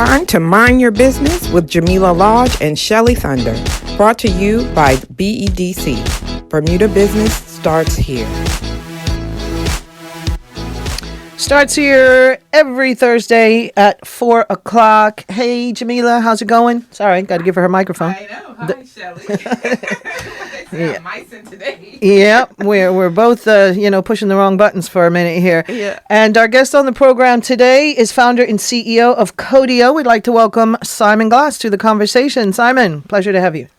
time to mind your business with Jamillah Lodge and Shelly Thunder. Brought to you by BEDC. Bermuda Business starts here. Starts here every Thursday at 4 o'clock. Hey, Jamillah, how's it going? Sorry, got to give her her microphone. I know. Hi, Shelly. They sound mice in today. Yeah, we're both, pushing the wrong buttons for a minute here. Yeah. And our guest on the program today is founder and CEO of Qodeo. We'd like to welcome Simon Glass to the conversation. Simon, pleasure to have you.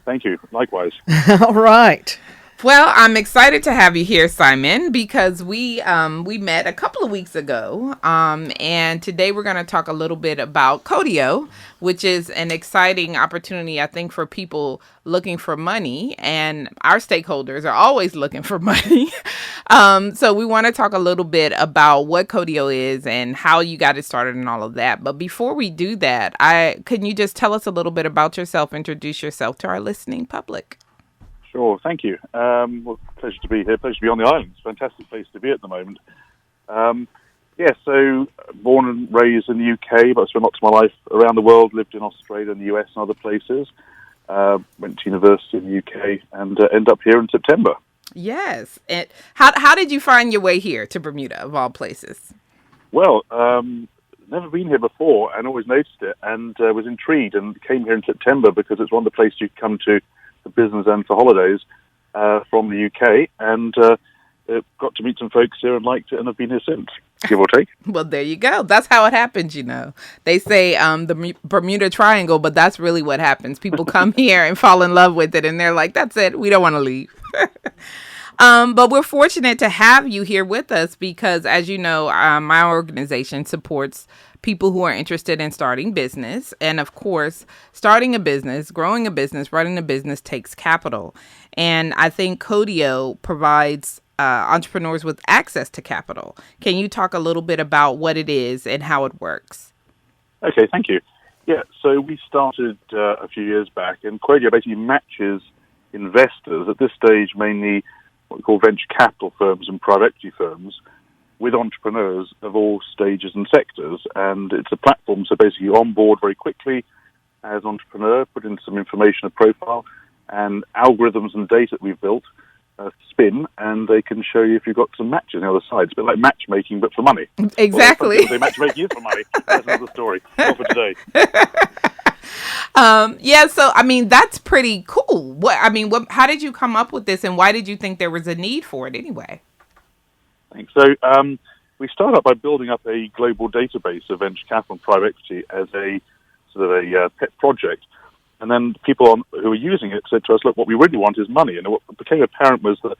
Thank you. Likewise. All right. Well, I'm excited to have you here, Simon, because we met a couple of weeks ago, and today we're going to talk a little bit about Qodeo, which is an exciting opportunity, I think, for people looking for money, and our stakeholders are always looking for money. So we want to talk a little bit about what Qodeo is and how you got it started and all of that. But before we do that, can you just tell us a little bit about yourself, introduce yourself to our listening public? Sure, thank you. Well, pleasure to be here. Pleasure to be on the island. It's a fantastic place to be at the moment. So born and raised in the UK, but I spent lots of my life around the world, lived in Australia and the US and other places. Went to university in the UK and end up here in September. Yes. And how did you find your way here to Bermuda, of all places? Well, never been here before and always noticed it and was intrigued and came here in September because it's one of the places you come to for business and for holidays from the UK, and got to meet some folks here and liked it and have been here since, give or take. Well, there you go. That's how it happens, you know. They say the Bermuda Triangle, but that's really what happens. People come here and fall in love with it, and they're like, that's it. We don't want to leave. But we're fortunate to have you here with us because, as you know, my organization supports people who are interested in starting business. And of course, starting a business, growing a business, running a business takes capital. And I think Qodeo provides entrepreneurs with access to capital. Can you talk a little bit about what it is and how it works? Okay, thank you. Yeah, so we started a few years back, and Qodeo basically matches investors, at this stage mainly what we call venture capital firms and private equity firms, with entrepreneurs of all stages and sectors. And it's a platform, so basically you onboard very quickly as an entrepreneur, put in some information, a profile, and algorithms and data that we've built spin, and they can show you if you've got some matches on the other side. It's a bit like matchmaking, but for money. Exactly. Well, say matchmaking is for money. That's another story. Not for today. So I mean that's pretty cool. How did you come up with this, and why did you think there was a need for it anyway? Thanks. So we started up by building up a global database of venture capital and private equity as a sort of a pet project, and then people who were using it said to us, "Look, what we really want is money." And what became apparent was that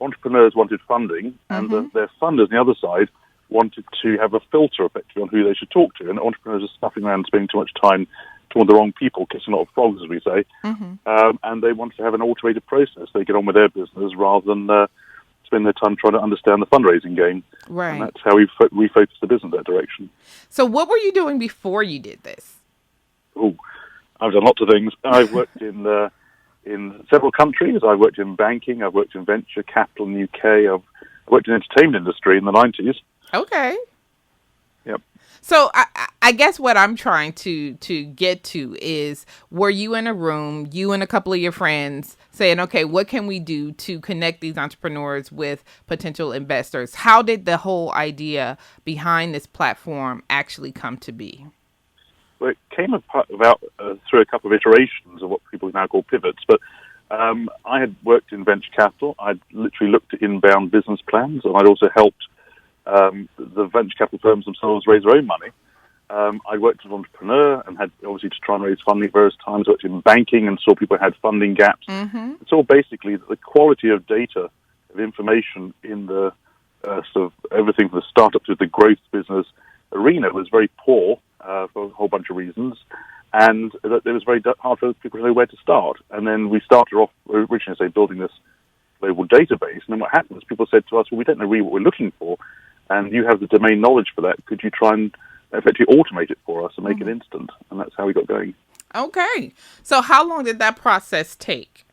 entrepreneurs wanted funding, and their funders on the other side wanted to have a filter effectively on who they should talk to. And entrepreneurs are stuffing around, spending too much time talking to the wrong people, kissing a lot of frogs, as we say, and they wanted to have an automated process. They get on with their business rather than spend their time trying to understand the fundraising game. Right. And that's how we refocused the business that direction. So what were you doing before you did this? Oh, I've done lots of things. I've worked in several countries. I've worked in banking. I've worked in venture capital in the UK. I've worked in the entertainment industry in the 90s. Okay. Yep. So I guess what I'm trying to get to is, were you in a room, you and a couple of your friends, saying, okay, what can we do to connect these entrepreneurs with potential investors? How did the whole idea behind this platform actually come to be? Well, it came about through a couple of iterations of what people now call pivots. But I had worked in venture capital. I'd literally looked at inbound business plans, and I'd also helped the venture capital firms themselves raise their own money. I worked as an entrepreneur and had obviously to try and raise funding at various times. I worked in banking and saw people had funding gaps. Saw basically that the quality of data, of information in the sort of everything from the startup to the growth business arena was very poor for a whole bunch of reasons, and that it was very hard for people to know where to start. And then we started off originally, building this global database, and then what happened was people said to us, well, we don't know really what we're looking for, and you have the domain knowledge for that. Could you try and effectively automate it for us and make it instant? And that's how we got going. Okay. So how long did that process take?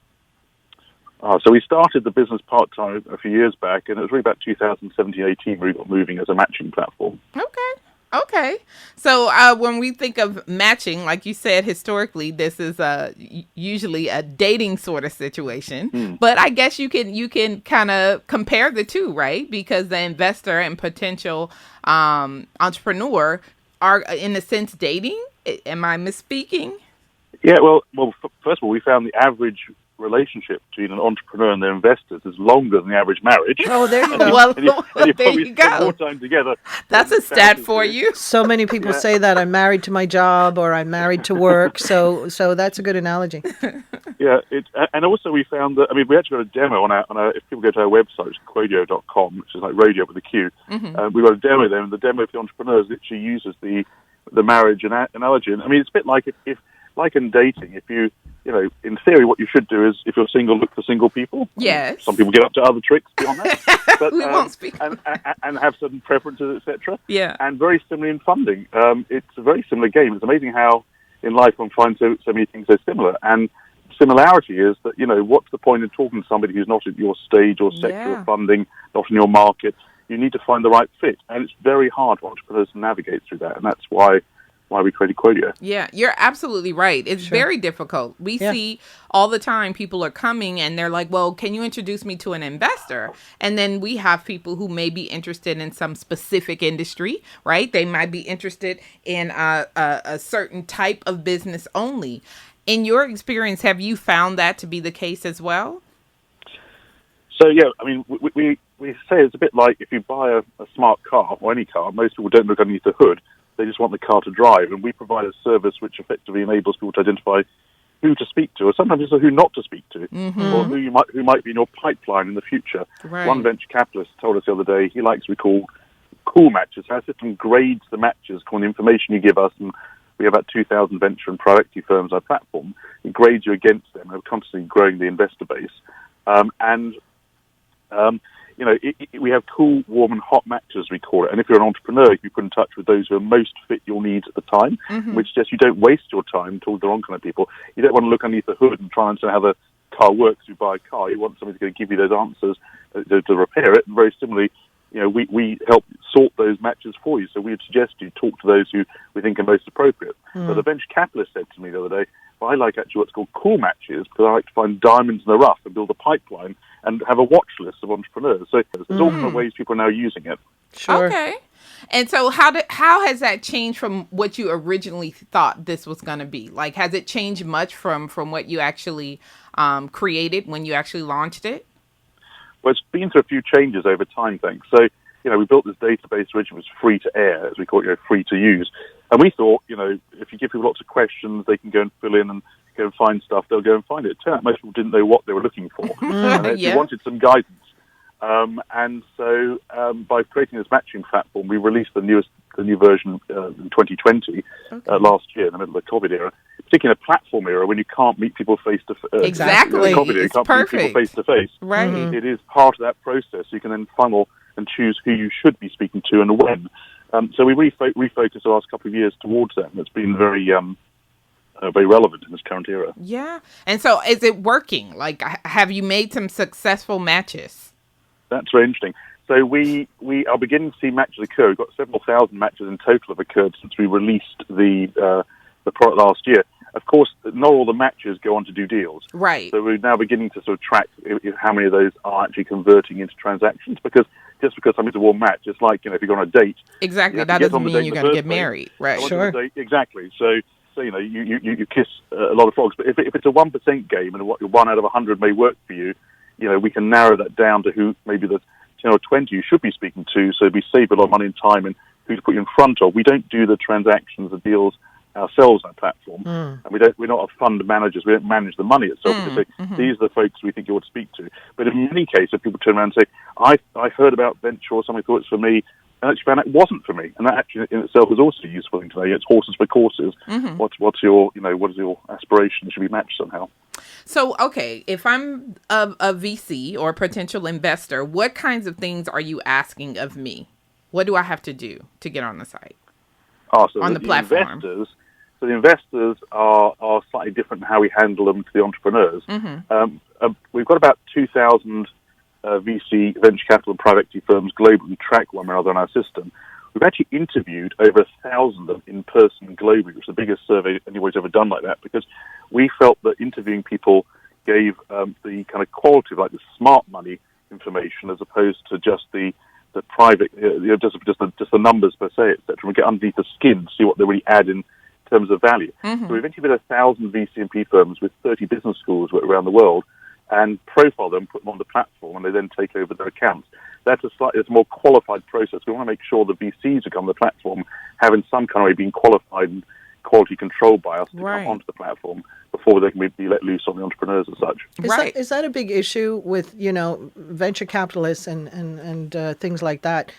So we started the business part-time a few years back, and it was really about 2017-18 we got moving as a matching platform. Okay. Okay. So when we think of matching, like you said, historically, this is usually a dating sort of situation. But I guess you can kind of compare the two, right? Because the investor and potential entrepreneur are, in a sense, dating. Am I misspeaking? Yeah, first of all, we found the average relationship between an entrepreneur and their investors is longer than the average marriage. Oh, there you go. Well, And you there probably you spend go. more time together. That's than a stat spouses for do. you. So many people Yeah. say that I'm married to my job or I'm married to work. So that's a good analogy. Yeah, and also we found that, we actually got a demo on our if people go to our website, it's Qodeo.com, which is like radio with a Q. We got a demo there, and the demo for the entrepreneurs literally uses the marriage analogy. And it's a bit like if like in dating, if you in theory, what you should do is, if you're single, look for single people. Yes. Some people get up to other tricks beyond that, but We won't speak. and have certain preferences, etc. Yeah. And very similar in funding. It's a very similar game. It's amazing how in life one finds so many things so similar. And similarity is that what's the point in talking to somebody who's not at your stage or sector Yeah. of funding, not in your market? You need to find the right fit, and it's very hard for entrepreneurs to navigate through that, and that's why we created Qodeo. Yeah, you're absolutely right. It's very difficult. We see all the time people are coming and they're like, well, can you introduce me to an investor? And then we have people who may be interested in some specific industry, right? They might be interested in a certain type of business only. In your experience, have you found that to be the case as well? So, yeah, we say it's a bit like if you buy a smart car or any car, most people don't look underneath the hood. They just want the car to drive, and we provide a service which effectively enables people to identify who to speak to, or sometimes also who not to speak to, or who might be in your pipeline in the future. Right. One venture capitalist told us the other day he likes what we call cool matches. Our system grades the matches according to information you give us, and we have about 2,000 venture and private equity firms on our platform. It grades you against them. We're constantly growing the investor base, we have cool, warm, and hot matches, we call it. And if you're an entrepreneur, you put in touch with those who are most fit your needs at the time, which suggests you don't waste your time talking to the wrong kind of people. You don't want to look underneath the hood and try and understand how the car works. You buy a car, you want somebody who's going to give you those answers to repair it. And very similarly, we help sort those matches for you. So we would suggest you talk to those who we think are most appropriate. But the venture capitalist said to me the other day, I like actually what's called cool matches because I like to find diamonds in the rough and build a pipeline and have a watch list of entrepreneurs. So there's all kinds of ways people are now using it. Sure. Okay. And so how has that changed from what you originally thought this was going to be? Like, has it changed much from what you actually created when you actually launched it? Well, it's been through a few changes over time, thanks. So, we built this database originally was free to air, as we call it, free to use. And we thought, if you give people lots of questions, they can go and fill in and go and find stuff, they'll go and find it. It turned out most people didn't know what they were looking for. And they wanted some guidance. And so by creating this matching platform, we released the new version in 2020, last year, in the middle of the COVID era, particularly in a platform era when you can't meet people face to face. Exactly. You can't meet people face to face. Right. It is part of that process. You can then funnel and choose who you should be speaking to and when. So we refocused the last couple of years towards that, and it's been very relevant in this current era. Yeah. And so is it working? Like, have you made some successful matches? That's very interesting. So we are beginning to see matches occur. We've got several thousand matches in total have occurred since we released the product last year. Of course, not all the matches go on to do deals. Right. So we're now beginning to sort of track how many of those are actually converting into transactions, because just because something's a warm match, it's like, if you go on a date. Exactly. That doesn't mean you're going to get married. Right. Sure. Exactly. So you kiss a lot of frogs. But if it's a 1% game and what 1 out of 100 may work for you, we can narrow that down to who maybe the 10 or 20 you should be speaking to, so we save a lot of money and time and who to put you in front of. We don't do the transactions, the deals ourselves on our platform, and we're not fund managers. We don't manage the money itself. We just say, these are the folks we think you ought to speak to. But in many cases, people turn around and say, I heard about venture or somebody thought it's for me, and actually found out it wasn't for me. And that actually in itself is also a useful thing to know. It's horses for courses. What's your, what is your aspiration? Should be matched somehow. So, okay, if I'm a VC or potential investor, what kinds of things are you asking of me? What do I have to do to get on the site? So on the platform. The investors are slightly different in how we handle them to the entrepreneurs. We've got about 2,000 VC, venture capital and private equity firms globally track one another on our system. We've actually interviewed over 1,000 of them in person globally, which is the biggest survey anybody's ever done like that, because we felt that interviewing people gave the kind of quality of like the smart money information as opposed to just the private, just the numbers per se, etc. We get underneath the skin to see what they really add in terms of value. So we've interviewed 1,000 VC&P firms with 30 business schools around the world and profile them, put them on the platform, and they then take over their accounts. That's it's a more qualified process. We want to make sure the VCs who come on the platform have in some kind of way been qualified and quality controlled by us to come onto the platform before they can be let loose on the entrepreneurs as such. Is that a big issue with, venture capitalists and things like that,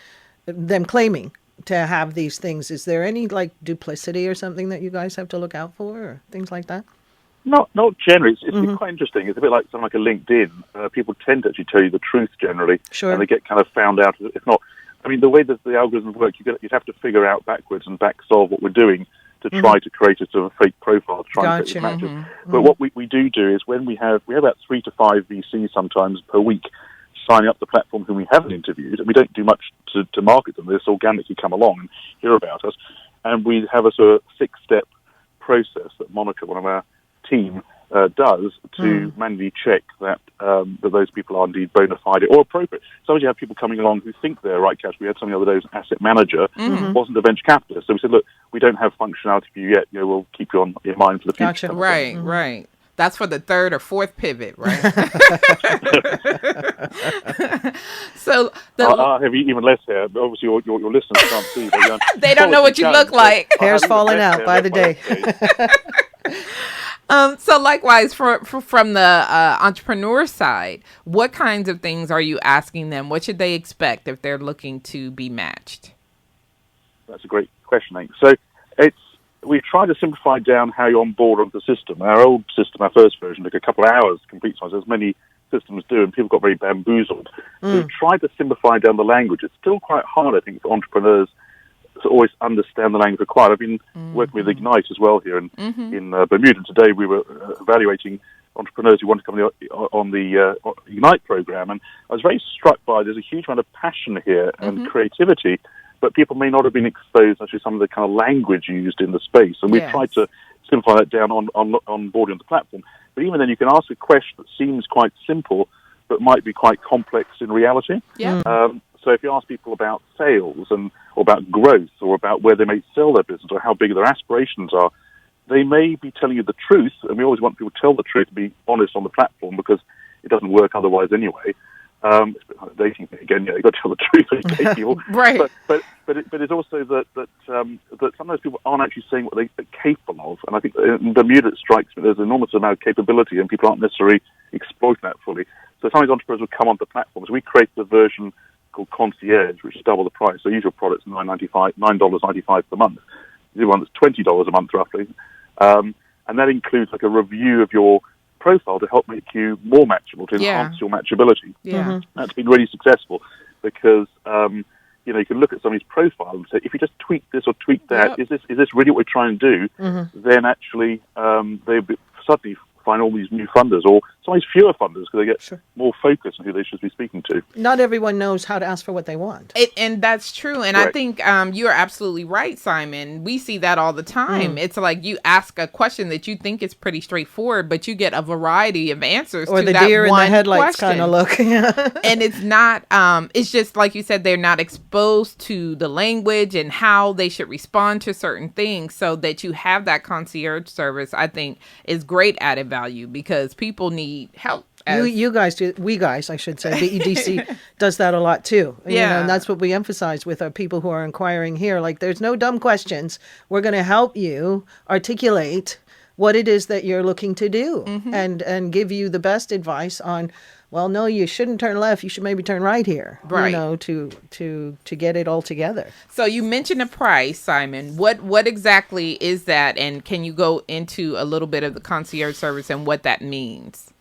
them claiming to have these things? Is there any like duplicity or something that you guys have to look out for, or things like that? Not generally. It's quite interesting. It's a bit like something like a LinkedIn. People tend to actually tell you the truth generally, and they get kind of found out. If not, I mean, the way that the algorithms work, you'd have to figure out backwards and back solve what we're doing to try to create a sort of fake profile to try and create matches. But what we do is when we have about 3 to 5 VCs sometimes per week signing up the platform whom we haven't interviewed, and we don't do much to market them. They just organically come along and hear about us, and we have a sort of 6-step process that Monica, one of our team, does to manually check that those people are indeed bona fide or appropriate. Sometimes you have people coming along who think they're right cash. We had something the other day, was an asset manager, wasn't a venture capitalist. So we said, look, we don't have functionality for you yet. We'll keep you in mind for the future. Gotcha. Right. That's for the 3rd or 4th pivot, right? So I have even less hair, but obviously your listeners can't see. But, they don't know what you look like. Hair's falling out by the day. So likewise, from the entrepreneur side, what kinds of things are you asking them? What should they expect if they're looking to be matched? That's a great question, Hank. So we've tried to simplify down how you onboard onto the system. Our old system, our first version, took a couple of hours to complete, as many systems do, and people got very bamboozled. So we've tried to simplify down the language. It's still quite hard, I think, for entrepreneurs to always understand the language required. I've been working with Ignite as well here in Bermuda. Today we were evaluating entrepreneurs who want to come on the Ignite program, and I was very struck by there's a huge amount of passion here and creativity, but people may not have been exposed to some of the kind of language used in the space, and we've tried to simplify that down on board on the platform. But even then, you can ask a question that seems quite simple, but might be quite complex in reality. So if you ask people about sales or about growth or about where they may sell their business or how big their aspirations are, they may be telling you the truth, and we always want people to tell the truth, to be honest on the platform, because it doesn't work otherwise anyway. It's a bit like a dating thing again. You've got to tell the truth when you date people. Right. But it's also that sometimes people aren't actually saying what they're capable of, and I think in Bermuda it strikes me there's an enormous amount of capability, and people aren't necessarily exploiting that fully. So sometimes entrepreneurs will come onto platforms. We created a version called Concierge, which is double the price. So usual product's $9.95 per month. The one that's $20 a month roughly, and that includes like a review of your profile to help make you more matchable, to enhance your matchability. That's been really successful because you can look at somebody's profile and say, if you just tweak this or tweak that, is this really what we're trying to do? Then actually they suddenly find all these new funders, or sometimes fewer funders, because they get more focus on who they should be speaking to. Not everyone knows how to ask for what they want. And that's true. And I think you're absolutely right, Simon. We see that all the time. It's like you ask a question that you think is pretty straightforward, but you get a variety of answers or to the that deer one in the headlights question. kind of look. And it's not, it's just like you said, they're not exposed to the language and how they should respond to certain things, so that you have that concierge service, I think, is great added value, because people need help. You guys do. We guys, I should say. The EDC does that a lot too. And that's what we emphasize with our people who are inquiring here. Like, there's no dumb questions. We're going to help you articulate what it is that you're looking to do, and give you the best advice on, well, no, you shouldn't turn left. You should maybe turn right here. Right. To get it all together. So you mentioned a price, Simon. What exactly is that? And can you go into a little bit of the concierge service and what that means?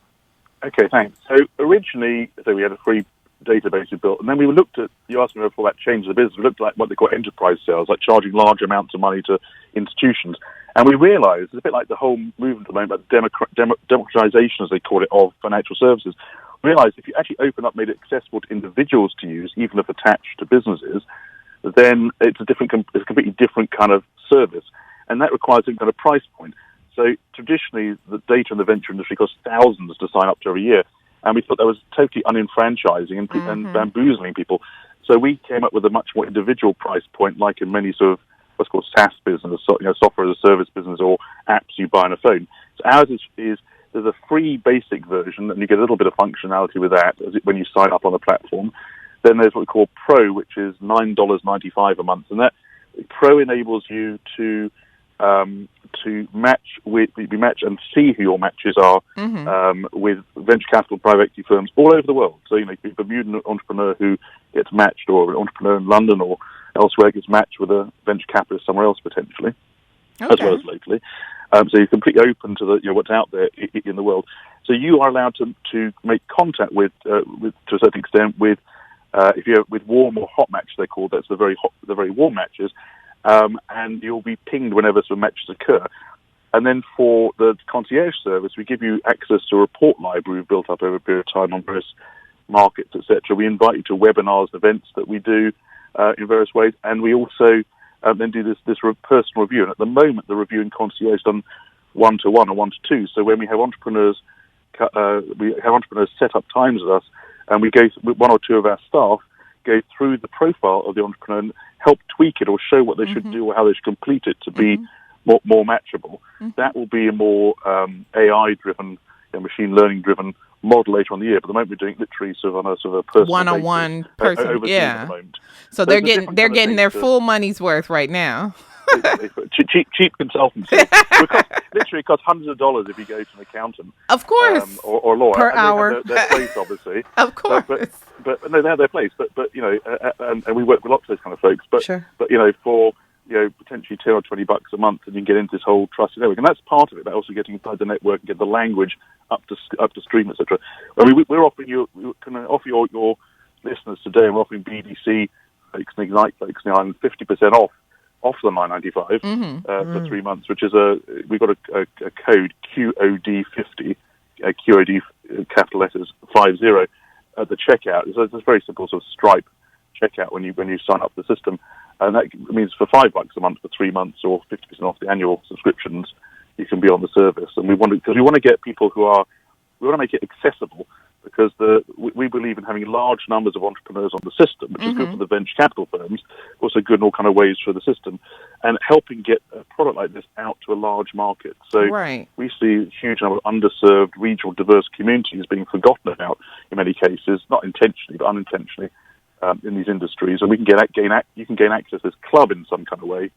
Okay, thanks. So originally, we had a free database we built, and then we looked at, you asked me before that change of the business, we looked at what they call enterprise sales, like charging large amounts of money to institutions. And we realized, it's a bit like the whole movement at the moment about democratization, as they call it, of financial services. We realized if you actually open up, made it accessible to individuals to use, even if attached to businesses, then it's a completely different kind of service, and that requires a kind of price point. So traditionally, the data in the venture industry costs thousands to sign up to every year, and we thought that was totally unenfranchising and bamboozling people. So we came up with a much more individual price point, like in many sort of what's called SaaS business, software as a service business, or apps you buy on a phone. So ours is there's a free basic version, and you get a little bit of functionality with that when you sign up on the platform. Then there's what we call Pro, which is $9.95 a month, and that Pro enables you to match and see who your matches are with venture capital private equity firms all over the world. So you could be a Bermudan entrepreneur who gets matched, or an entrepreneur in London or elsewhere gets matched with a venture capitalist somewhere else potentially, as well as locally. So you're completely open to what's out there in the world. So you are allowed to make contact with to a certain extent with with warm or hot matches, they're called. That's the very warm matches, and you'll be pinged whenever some matches occur. And then for the concierge service, we give you access to a report library we've built up over a period of time on various markets, etc. We invite you to webinars, events that we do in various ways, and we also then do this personal review. And at the moment, the review in concierge is done 1-to-1 or 1-to-2. So when we have entrepreneurs set up times with us, and we go with one or two of our staff, go through the profile of the entrepreneur and help tweak it or show what they should do or how they should complete it to be more matchable. That will be a more AI-driven, machine learning-driven model later on in the year. But at the moment, we're doing it literally sort of on a personal one-on-one person. At the moment. So they're getting their full money's worth right now. cheap consultancy. It costs hundreds of dollars if you go to an accountant, of course, or a lawyer per hour. Their place, obviously, of course. But no, they have their place. But and we work with lots of those kind of folks. But sure. But for potentially $10 or $20 a month, and you can get into this whole trusted network, and that's part of it. But also getting inside the network and get the language up to stream, etc. We're offering you, we can offer your listeners today, and we're offering BDC folks and Ignite folks in the island 50% off the $9.95 for 3 months, which is we've got a code QOD50, QOD capital letters 50 at the checkout. It's a very simple sort of Stripe checkout when you sign up the system, and that means for $5 a month for 3 months or 50% off the annual subscriptions, you can be on the service. And we want to get people we want to make it accessible, because we believe in having large numbers of entrepreneurs on the system, which is good for the venture capital firms, also good in all kind of ways for the system, and helping get a product like this out to a large market. So we see a huge number of underserved, regional, diverse communities being forgotten about in many cases, not intentionally but unintentionally, in these industries, and we can you can gain access to this club in some kind of way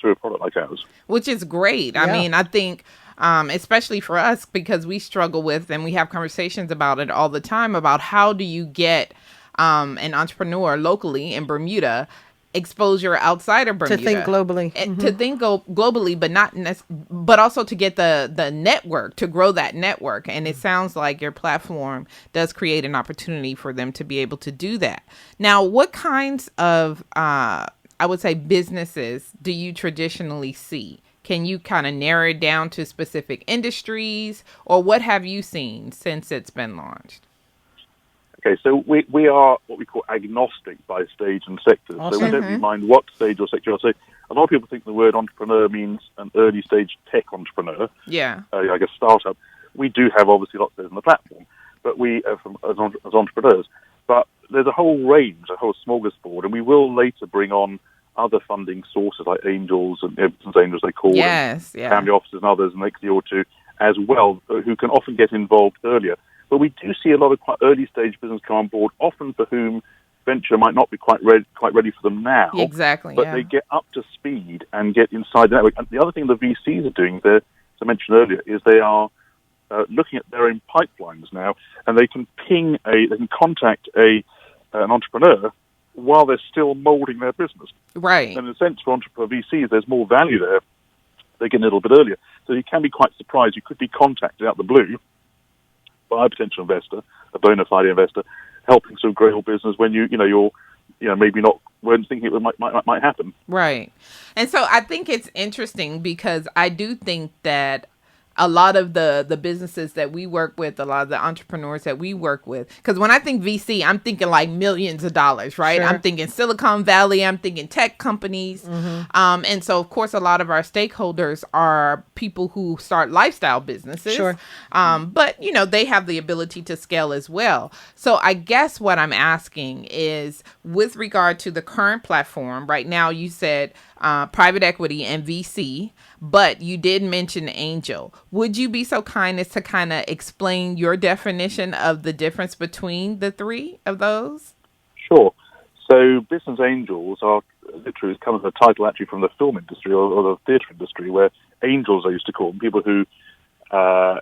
through a product like ours, which is great. I mean, I think. Especially for us, because we struggle with, and we have conversations about it all the time, about how do you get an entrepreneur locally in Bermuda exposure outside of Bermuda to think globally, to think globally, but also to get the network, to grow that network. And it sounds like your platform does create an opportunity for them to be able to do that. Now, what kinds of I would say businesses do you traditionally see? Can you kind of narrow it down to specific industries, or what have you seen since it's been launched? Okay, so we are what we call agnostic by stage and sector. Awesome. So we don't really mind what stage or sector. So a lot of people think the word entrepreneur means an early stage tech entrepreneur. Yeah. Like a startup. We do have obviously lots of those on the platform, but we as entrepreneurs. But there's a whole range, a whole smorgasbord, and we will later bring on other funding sources like angels and business angels, they call them, family offices and others, and next year or two as well, who can often get involved earlier. But we do see a lot of quite early stage business come on board, often for whom venture might not be quite ready for them now. Exactly. But they get up to speed and get inside the network. And the other thing the VCs are doing, as I mentioned earlier, is they are looking at their own pipelines now, and they can contact an entrepreneur while they're still molding their business. Right. And in a sense, for entrepreneur VCs, there's more value there. They get in a little bit earlier. So you can be quite surprised. You could be contacted out the blue by a potential investor, a bona fide investor, helping to grow your business when you're maybe not weren't thinking it might happen. Right. And so I think it's interesting, because I do think that a lot of the businesses that we work with, a lot of the entrepreneurs that we work with, because when I think VC, I'm thinking like millions of dollars, right? Sure. I'm thinking Silicon Valley, I'm thinking tech companies. And so, of course, a lot of our stakeholders are people who start lifestyle businesses. Sure. But, you know, they have the ability to scale as well. So I guess what I'm asking is, with regard to the current platform, right now you said private equity and VC, but you did mention angel. Would you be so kind as to kind of explain your definition of the difference between the three of those? Sure. So business angels are literally, it comes as a title actually from the film industry or the theatre industry, where angels, I used to call them, people who, were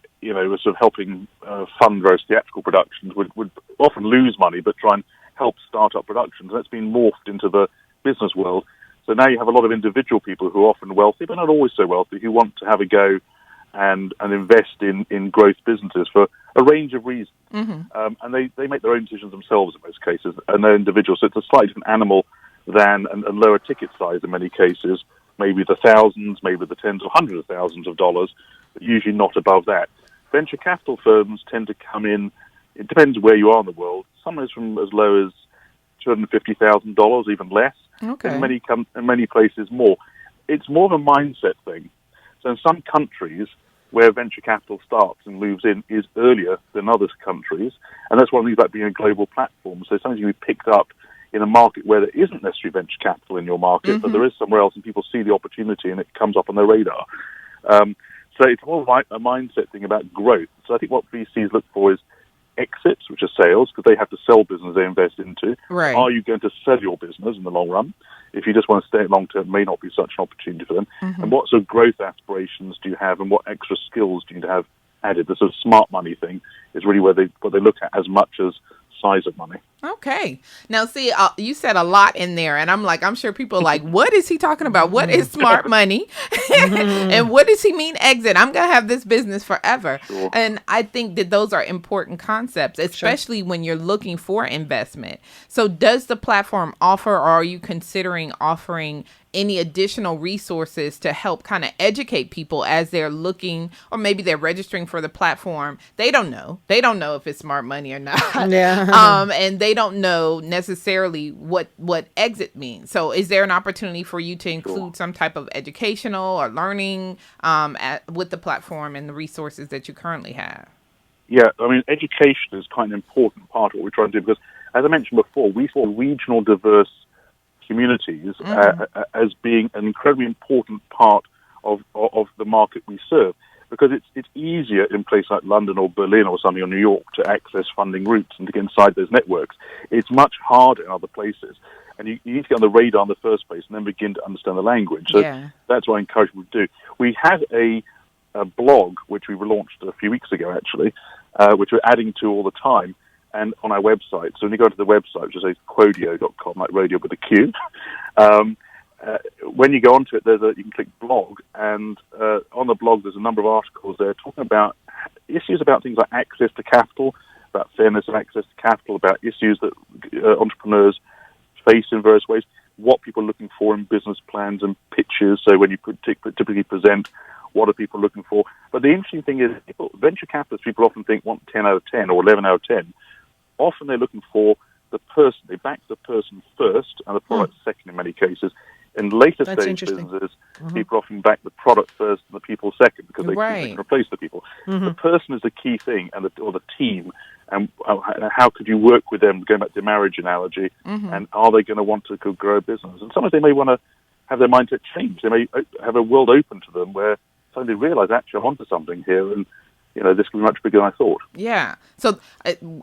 sort of helping fund various theatrical productions, would often lose money but try and help start up productions. And that's been morphed into the business world. So now you have a lot of individual people who are often wealthy, but not always so wealthy, who want to have a go and invest in growth businesses for a range of reasons. And they make their own decisions themselves in most cases, and they're individuals. So it's a slightly different animal than a lower ticket size in many cases, maybe the thousands, maybe the tens or hundreds of thousands of dollars, but usually not above that. Venture capital firms tend to come in, it depends where you are in the world, somewhere from as low as $250,000, even less. Okay. In many places more. It's more of a mindset thing. So in some countries where venture capital starts and moves in is earlier than other countries, and that's one of the things about being a global platform. So something you picked up in a market where there isn't necessarily venture capital in your market, but there is somewhere else, and people see the opportunity and it comes up on their radar. So it's more like a mindset thing about growth. So I think what VCs look for is exits, which are sales, because they have to sell business they invest into. Right. Are you going to sell your business in the long run? If you just want to stay long term, it may not be such an opportunity for them. And what sort of growth aspirations do you have, and what extra skills do you need to have added? The sort of smart money thing is really what they look at, as much as size of money. Okay. Now, see, you said a lot in there, and I'm sure people are like, what is he talking about? What is smart money? And what does he mean exit? I'm going to have this business forever. Sure. And I think that those are important concepts, especially when you're looking for investment. So does the platform offer, or are you considering offering any additional resources to help kind of educate people as they're looking, or maybe they're registering for the platform? They don't know if it's smart money or not. Yeah. And they don't know necessarily what exit means. So is there an opportunity for you to include some type of educational or learning with the platform and the resources that you currently have? Yeah, I mean, education is kind of an important part of what we're trying to do, because, as I mentioned before, we saw regional diverse communities as being an incredibly important part of the market we serve, because it's easier in places like London or Berlin or something, or New York, to access funding routes and to get inside those networks. It's much harder in other places, and you need to get on the radar in the first place and then begin to understand the language. So that's what I encourage people to do. We had a blog which we relaunched a few weeks ago, actually, which we're adding to all the time, and on our website. So when you go to the website, which is Qodeo.com, like radio with a Q, when you go onto it, you can click blog, and on the blog there's a number of articles there talking about issues about things like access to capital, about fairness of access to capital, about issues that entrepreneurs face in various ways, what people are looking for in business plans and pitches. So when you typically present, what are people looking for? But the interesting thing is, venture capitalists, people often want 10 out of 10 or 11 out of 10. Often they're looking for the person. They back the person first and the product second in many cases. In later stage businesses, people often back the product first and the people second, because they can replace the people. The person is the key thing, or the team, and how could you work with them, going back to the marriage analogy, and are they going to want to grow a business? And sometimes they may want to have their mindset change. They may have a world open to them where suddenly they realize, actually, I'm onto something here, and this can be much bigger than I thought. Yeah. So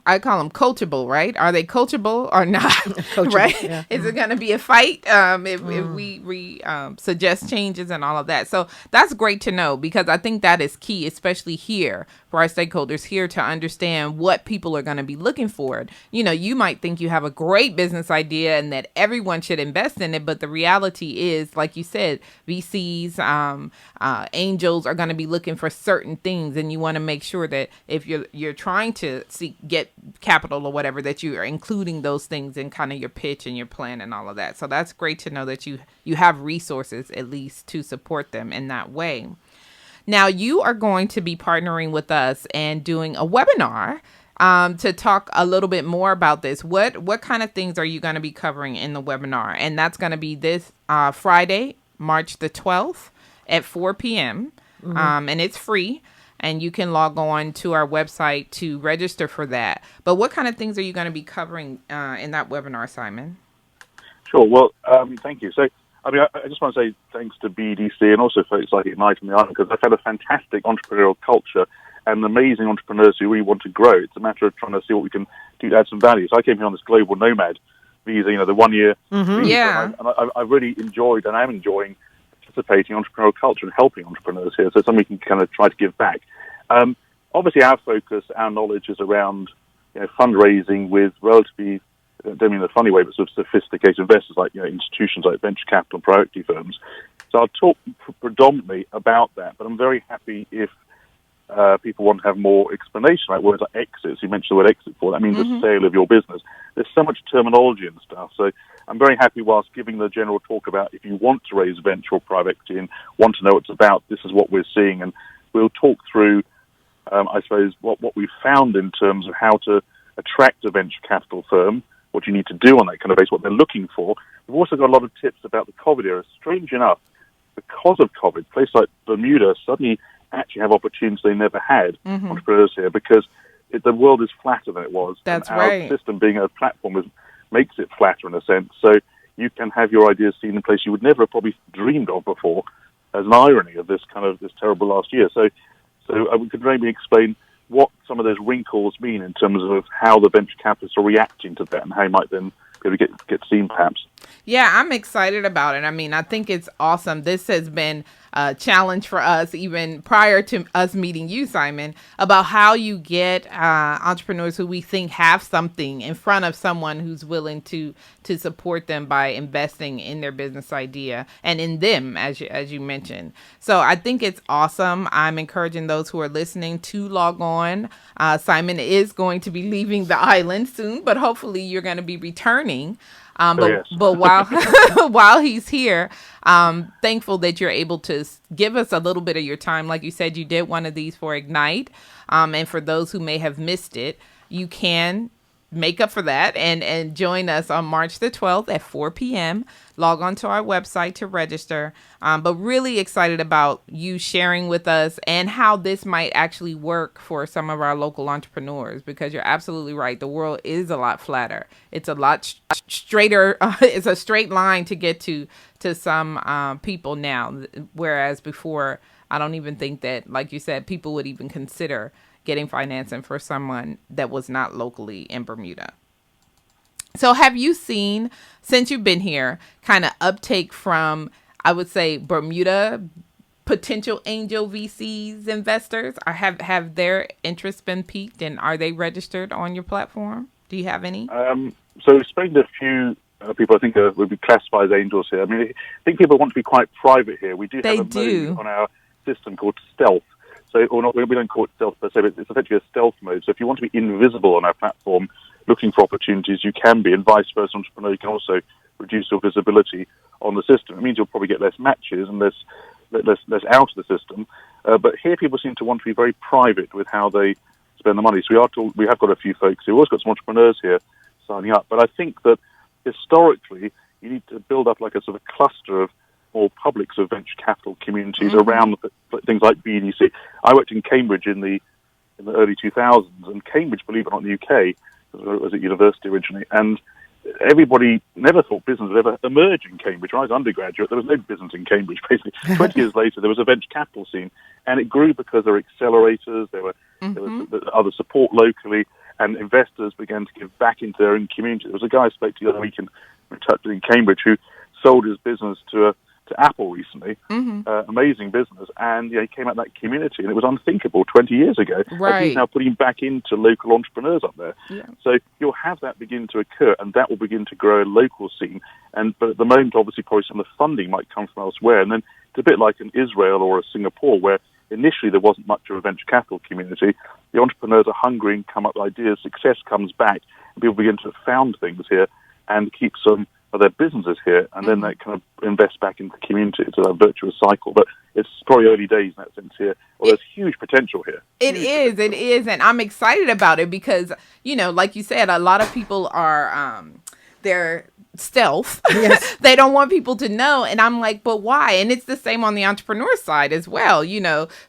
I call them coachable, right? Are they coachable or not? Coachable, right? Yeah. Is it going to be a fight if we suggest changes and all of that? So that's great to know, because I think that is key, especially here for our stakeholders here, to understand what people are going to be looking for. You might think you have a great business idea and that everyone should invest in it, but the reality is, like you said, VCs, angels are going to be looking for certain things, and you want to make sure that if you're trying to get capital or whatever, that you are including those things in kind of your pitch and your plan and all of that. So that's great to know that you have resources at least to support them in that way. Now, you are going to be partnering with us and doing a webinar to talk a little bit more about this. What kind of things are you going to be covering in the webinar? And that's going to be this Friday, March the 12th at 4 p.m. And it's free. And you can log on to our website to register for that. But what kind of things are you going to be covering in that webinar, Simon? Sure. Well, thank you. So, I just want to say thanks to BDC and also folks like Ignite on the Island, because they've had a fantastic entrepreneurial culture and amazing entrepreneurs who really want to grow. It's a matter of trying to see what we can do to add some value. So I came here on this global nomad visa, the 1 year visa. Yeah. And I really enjoyed and am enjoying participating in entrepreneurial culture and helping entrepreneurs here. So it's something we can kind of try to give back. Obviously, our focus, our knowledge is around fundraising with relatively, I don't mean in a funny way, but sort of sophisticated investors like institutions like venture capital and private equity firms. So I'll talk predominantly about that, but I'm very happy if people want to have more explanation, like words like exits. You mentioned the word exit before. That means the sale of your business. There's so much terminology and stuff. So I'm very happy whilst giving the general talk about if you want to raise venture or private equity and want to know what it's about, this is what we're seeing. And we'll talk through, I suppose, what we've found in terms of how to attract a venture capital firm, what you need to do on that kind of base, what they're looking for. We've also got a lot of tips about the COVID era. Strange enough, because of COVID, places like Bermuda suddenly actually have opportunities they never had, entrepreneurs here, because the world is flatter than it was. That's and right. Our system being a platform makes it flatter in a sense. So you can have your ideas seen in a place you would never have probably dreamed of before, as an irony of this terrible last year. So we could maybe explain what some of those wrinkles mean in terms of how the venture capitalists are reacting to that and how you might then be able to get seen, perhaps. Yeah, I'm excited about it. I mean, I think it's awesome. This has been a challenge for us even prior to us meeting you, Simon, about how you get entrepreneurs who we think have something in front of someone who's willing to support them by investing in their business idea and in them, as you mentioned. So I think it's awesome. I'm encouraging those who are listening to log on. Simon is going to be leaving the island soon, but hopefully you're going to be returning. But while he's here, thankful that you're able to give us a little bit of your time. Like you said, you did one of these for Ignite. And for those who may have missed it, you can make up for that and join us on March the 12th at 4 p.m. Log on to our website to register. But really excited about you sharing with us and how this might actually work for some of our local entrepreneurs, because you're absolutely right. The world is a lot flatter. It's a lot straighter. It's a straight line to get to some people now, whereas before, I don't even think that, like you said, people would even consider getting financing for someone that was not locally in Bermuda. So have you seen, since you've been here, kind of uptake from, I would say, Bermuda potential angel VCs investors? Or have their interest been piqued, and are they registered on your platform? Do you have any? So we've spoken to a few people I think would be classified as angels here. I mean, I think people want to be quite private here. We do have a mode on our system called stealth. So, we don't call it stealth per se, but it's effectively a stealth mode. So if you want to be invisible on our platform, looking for opportunities, you can be, and vice versa, entrepreneur, you can also reduce your visibility on the system. It means you'll probably get less matches and less out of the system. But here people seem to want to be very private with how they spend the money. So we have got a few folks who always got some entrepreneurs here signing up. But I think that historically, you need to build up like a sort of cluster of more public sort of venture capital communities around things like BDC. I worked in Cambridge in the early 2000s, and Cambridge, believe it or not, in the UK, was at university originally, and everybody never thought business would ever emerge in Cambridge. When I was undergraduate, there was no business in Cambridge, basically. 20 years later, there was a venture capital scene, and it grew because there were accelerators, there was other support locally, and investors began to give back into their own community. There was a guy I spoke to the other week in Cambridge who sold his business to Apple recently, amazing business, and he came out of that community, and it was unthinkable 20 years ago. Right. And he's now putting back into local entrepreneurs up there. Yeah. So you'll have that begin to occur, and that will begin to grow a local scene. But at the moment, obviously, probably some of the funding might come from elsewhere, and then it's a bit like in Israel or a Singapore, where initially there wasn't much of a venture capital community. The entrepreneurs are hungry and come up with ideas, success comes back, and people begin to found things here and keep some their businesses here, and then they kind of invest back into the community. It's a virtuous cycle. But it's probably early days in that sense here. Well, there's huge potential here. It is, and I'm excited about it because, like you said, a lot of people are they're stealth. Yes. They don't want people to know, and I'm like, but why? And it's the same on the entrepreneur side as well.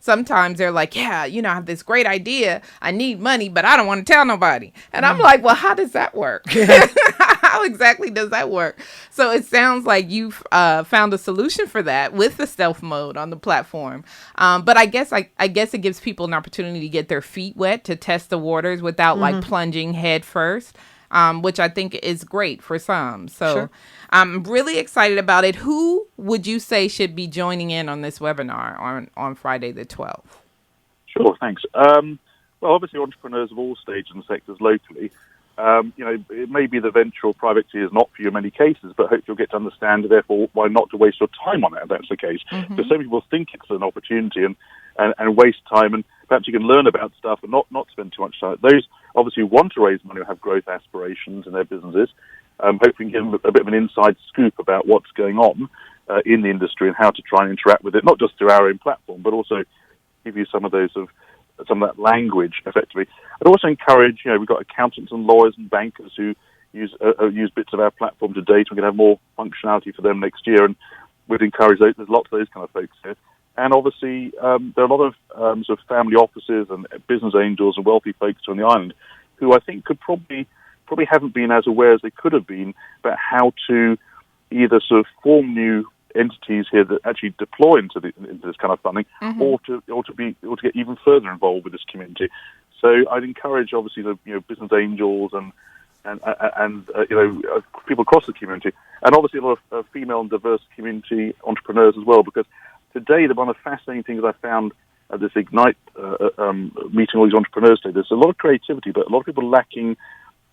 Sometimes they're like, yeah, I have this great idea, I need money, but I don't want to tell nobody. And I'm like, well, how does that work? How exactly does that work? So it sounds like you've found a solution for that with the stealth mode on the platform. But I guess it gives people an opportunity to get their feet wet, to test the waters without like plunging head first. Which I think is great for some. So sure. I'm really excited about it. Who would you say should be joining in on this webinar on Friday the 12th? Sure, thanks. Well, obviously entrepreneurs of all stages and sectors locally. It may be the venture or private equity is not for you in many cases, but hopefully you'll get to understand, therefore, why not to waste your time on it if that's the case. Because some people think it's an opportunity and waste time, and perhaps you can learn about stuff and not spend too much time. Those obviously who want to raise money or have growth aspirations in their businesses, hopefully give them a bit of an inside scoop about what's going on in the industry and how to try and interact with it, not just through our own platform, but also give you some of that language, effectively. I'd also encourage, we've got accountants and lawyers and bankers who use bits of our platform to date. We're going to have more functionality for them next year, and we'd encourage those. There's lots of those kind of folks here. And obviously, there are a lot of sort of family offices and business angels and wealthy folks on the island who I think could probably haven't been as aware as they could have been about how to either sort of form new entities here that actually deploy into this kind of funding, or to get even further involved with this community. So I'd encourage, obviously, the business angels and people across the community, and obviously a lot of female and diverse community entrepreneurs as well, because today, one of the fascinating things I found at this Ignite meeting all these entrepreneurs today, there's a lot of creativity, but a lot of people lacking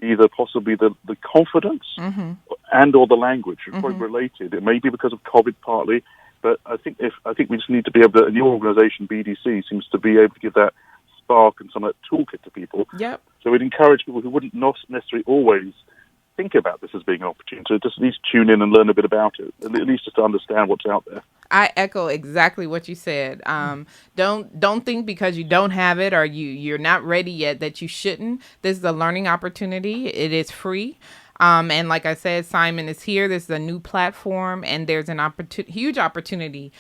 either possibly the confidence and or the language. It's probably related. It may be because of COVID partly, but I think we just need to be able to, and your organisation, BDC, seems to be able to give that spark and some of that toolkit to people. Yep. So we'd encourage people who wouldn't not necessarily always think about this as being an opportunity to just at least tune in and learn a bit about it, and at least just to understand what's out there. I echo exactly what you said. Don't think because you don't have it or you're not ready yet that you shouldn't. This is a learning opportunity. It is free. And like I said, Simon is here. This is a new platform, and there's an huge opportunity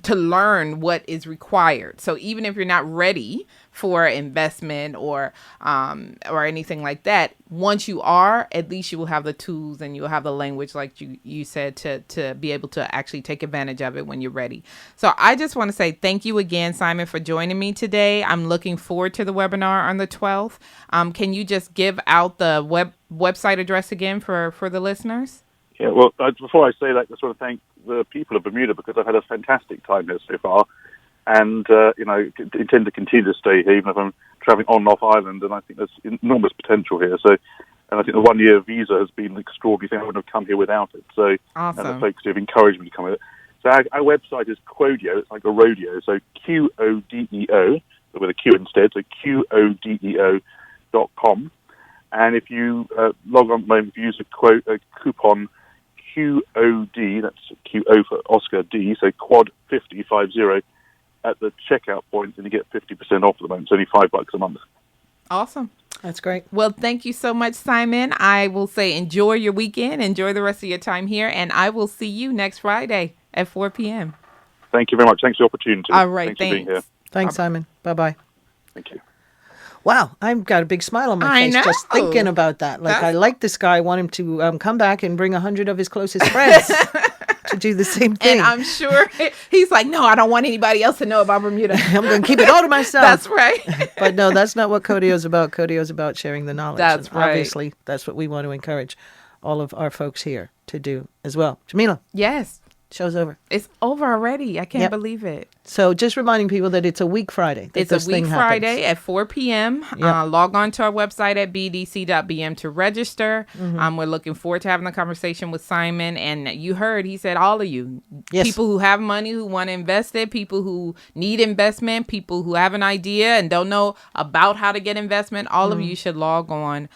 to learn what is required. So even if you're not ready for investment or anything like that, once you are, at least you will have the tools and you'll have the language, like you said, to be able to actually take advantage of it when you're ready. So I just want to say thank you again, Simon, for joining me today. I'm looking forward to the webinar on the 12th. Can you just give out the website address again for the listeners? Yeah, well, before I say that, I just want to thank the people of Bermuda, because I've had a fantastic time here so far, and intend to continue to stay here even if I'm traveling on and off island, and I think there's enormous potential here. So, and I think the 1-year visa has been an extraordinary thing. I wouldn't have come here without it. So, awesome. And the folks who have encouraged me to come here. So our website is Qodeo. It's like a rodeo. So Qodeo, with a Q instead. So Qodeo.com. And if you log on, if you use a coupon QOD, that's QO for Oscar D, so Quad 50 at the checkout point, and you get 50% off at the moment. It's only $5 a month. Awesome. That's great. Well, thank you so much, Simon. I will say enjoy your weekend, enjoy the rest of your time here, and I will see you next Friday at 4 p.m. Thank you very much. Thanks for the opportunity. All right. Thanks for being here. Thanks, Simon. Bye-bye. Thank you. Wow, I've got a big smile on my face just thinking about that. I like this guy. I want him to come back and bring 100 of his closest friends to do the same thing. And I'm sure he's like, no, I don't want anybody else to know about Bermuda. I'm going to keep it all to myself. That's right. But no, that's not what Qodeo is about. Qodeo is about sharing the knowledge. That's right. Obviously, that's what we want to encourage all of our folks here to do as well. Jamillah. Yes. Show's over. It's over already. I can't Yep. believe it. So just reminding people that it's a week Friday. It's a week Friday at 4 p.m. Yep. Log on to our website at bdc.bm to register. We're looking forward to having a conversation with Simon. And you heard, he said all of you. Yes. People who have money, who want to invest it, people who need investment, people who have an idea and don't know about how to get investment. All of you should log on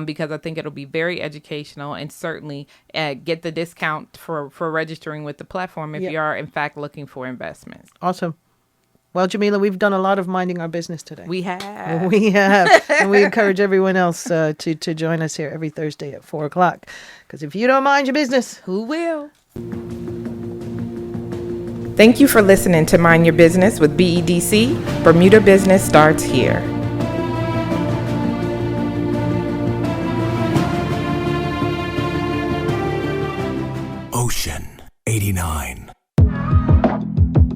because I think it'll be very educational and certainly get the discount for registering with the platform if Yep. you are, in fact, looking for investments. Awesome. Well, Jamillah, we've done a lot of minding our business today. We have. We have. And we encourage everyone else to join us here every Thursday at 4 o'clock. Because if you don't mind your business, Who will? Thank you for listening to Mind Your Business with BEDC. Bermuda Business starts here. Ocean 89.